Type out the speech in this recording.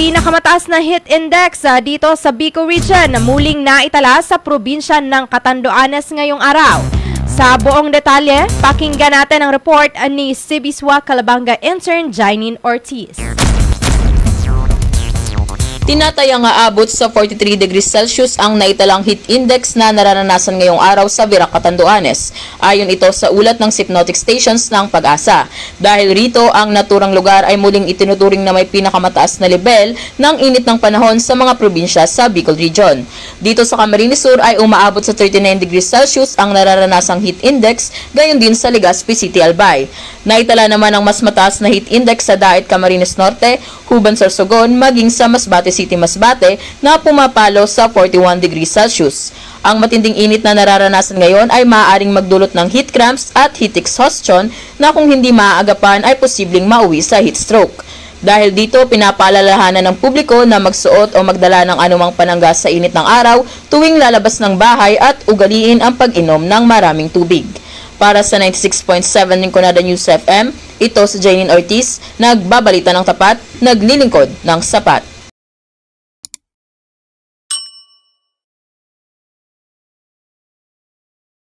Pinakamataas na heat index dito sa Bicol Region na muling naitala sa probinsya ng Catanduanes ngayong araw. Sa buong detalye, pakinggan natin ang report ni Sibiswa Calabanga intern Janine Ortiz. Tinatayang aabot sa 43 degrees Celsius ang naitalang heat index na nararanasan ngayong araw sa Virac, Catanduanes. Ayon ito sa ulat ng Sipnotic Stations ng Pag-asa. Dahil rito, ang naturang lugar ay muling itinuturing na may pinakamataas na level ng init ng panahon sa mga probinsya sa Bicol Region. Dito sa Camarines Sur ay umaabot sa 39 degrees Celsius ang nararanasang heat index, gayon din sa Legazpi City, Albay. Naitala naman ang mas mataas na heat index sa Daet, Camarines Norte, Huban, Sorsogon, maging sa Masbate City, Masbate na pumapalo sa 41 degrees Celsius. Ang matinding init na nararanasan ngayon ay maaaring magdulot ng heat cramps at heat exhaustion na kung hindi maaagapan ay posibleng mauwi sa heat stroke. Dahil dito, pinapaalalahanan ng publiko na magsuot o magdala ng anumang panangga sa init ng araw tuwing lalabas ng bahay at ugaliin ang pag-inom ng maraming tubig. Para sa 96.7 Rinconada News FM, ito si Janine Ortiz, nagbabalita ng tapat, naglilingkod ng sapat.